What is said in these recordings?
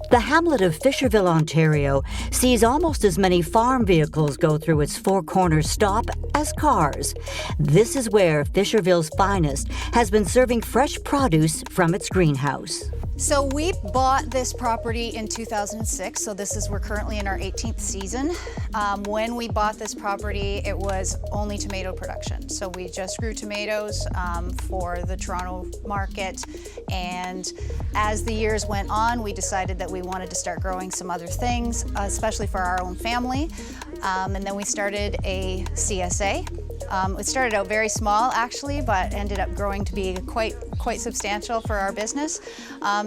The hamlet of Fisherville, Ontario, sees almost as many farm vehicles go through its Four Corners stop as cars. This is where Fisherville's finest has been serving fresh produce from its greenhouse. So we bought this property in 2006, so we're currently in our 18th season. When we bought this property, it was only tomato production. So we just grew tomatoes for the Toronto market, and as the years went on, we decided that we wanted to start growing some other things, especially for our own family. And then we started a CSA. It started out very small actually, but ended up growing to be quite substantial for our business.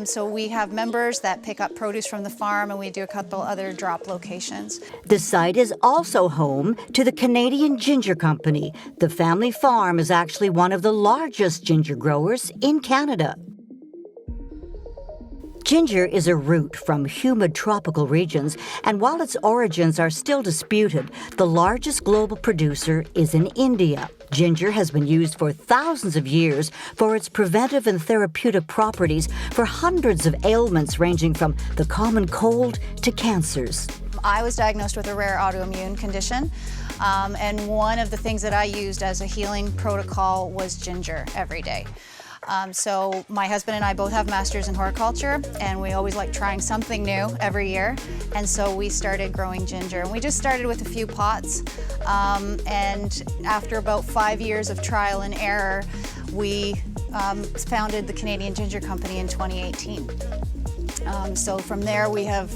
So we have members that pick up produce from the farm, and we do a couple other drop locations. The site is also home to the Canadian Ginger Company. The family farm is actually one of the largest ginger growers in Canada. Ginger is a root from humid tropical regions, and while its origins are still disputed, the largest global producer is in India. Ginger has been used for thousands of years for its preventive and therapeutic properties for hundreds of ailments ranging from the common cold to cancers. I was diagnosed with a rare autoimmune condition, and one of the things that I used as a healing protocol was ginger every day. So my husband and I both have masters in horticulture, and we always like trying something new every year. And so we started growing ginger, and we just started with a few pots. And after about 5 years of trial and error, we founded the Canadian Ginger Company in 2018. So from there we have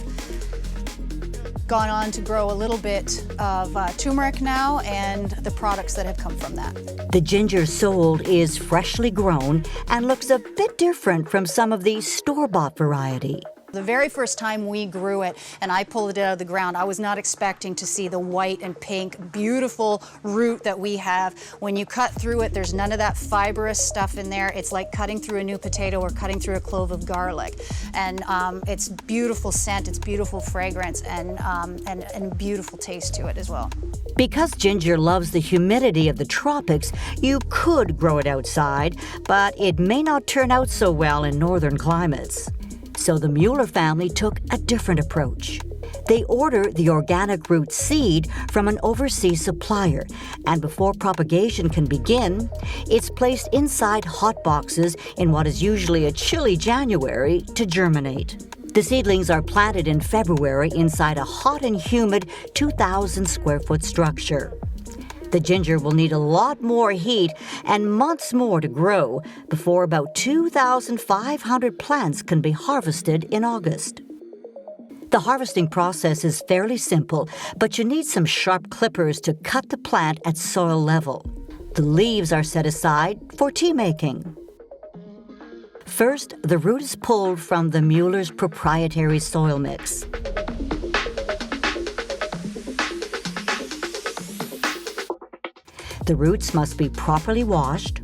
gone on to grow a little bit of turmeric now and the products that have come from that. The ginger sold is freshly grown and looks a bit different from some of the store-bought variety. The very first time we grew it and I pulled it out of the ground, I was not expecting to see the white and pink, beautiful root that we have. When you cut through it, there's none of that fibrous stuff in there. It's like cutting through a new potato or cutting through a clove of garlic. And it's beautiful scent, it's beautiful fragrance, and beautiful taste to it as well. Because ginger loves the humidity of the tropics, you could grow it outside, but it may not turn out so well in northern climates. So the Mueller family took a different approach. They order the organic root seed from an overseas supplier, and before propagation can begin, it's placed inside hot boxes in what is usually a chilly January to germinate. The seedlings are planted in February inside a hot and humid 2,000 square foot structure. The ginger will need a lot more heat and months more to grow before about 2,500 plants can be harvested in August. The harvesting process is fairly simple, but you need some sharp clippers to cut the plant at soil level. The leaves are set aside for tea making. First, the root is pulled from the Mueller's proprietary soil mix. The roots must be properly washed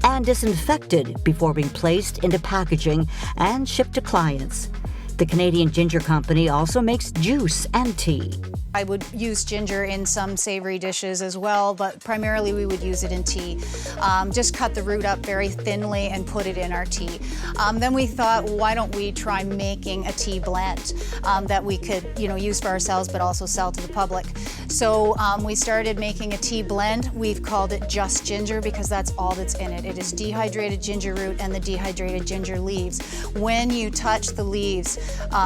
and disinfected before being placed into packaging and shipped to clients. The Canadian Ginger Company also makes juice and tea. I would use ginger in some savory dishes as well, but primarily we would use it in tea. Just cut the root up very thinly and put it in our tea. Then we thought, why don't we try making a tea blend that we could, use for ourselves but also sell to the public. So we started making a tea blend. We've called it just ginger because that's all that's in it. It is dehydrated ginger root and the dehydrated ginger leaves. When you touch the leaves,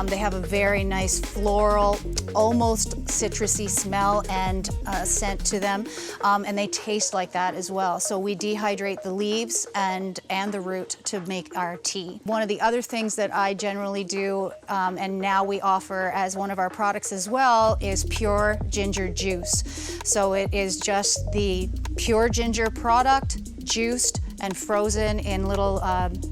they have a very nice floral, almost citrusy smell and scent to them, and they taste like that as well. So we dehydrate the leaves and the root to make our tea. One of the other things that I generally do, and now we offer as one of our products as well, is pure ginger juice. So it is just the pure ginger product, juiced and frozen in little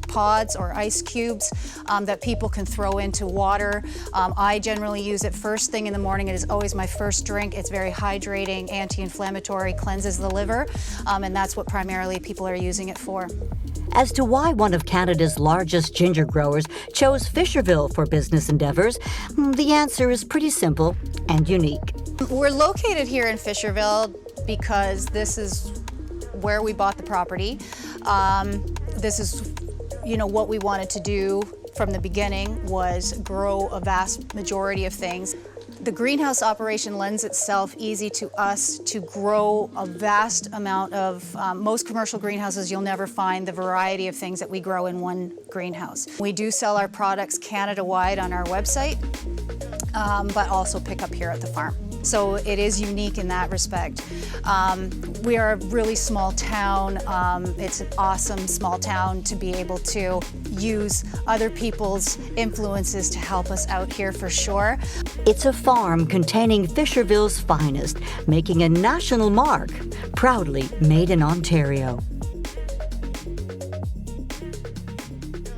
pods or ice cubes that people can throw into water. I generally use it first thing in the morning. It is always my first drink. It's very hydrating, anti-inflammatory, cleanses the liver, and that's what primarily people are using it for. As to why one of Canada's largest ginger growers chose Fisherville for business endeavors, the answer is pretty simple and unique. We're located here in Fisherville because this is where we bought the property. This is, what we wanted to do from the beginning was grow a vast majority of things. The greenhouse operation lends itself easy to us to grow a vast amount of, most commercial greenhouses you'll never find the variety of things that we grow in one greenhouse. We do sell our products Canada-wide on our website, but also pick up here at the farm. So it is unique in that respect. We are a really small town. It's an awesome small town to be able to use other people's influences to help us out here for sure. It's a farm containing Fisherville's finest, making a national mark, proudly made in Ontario.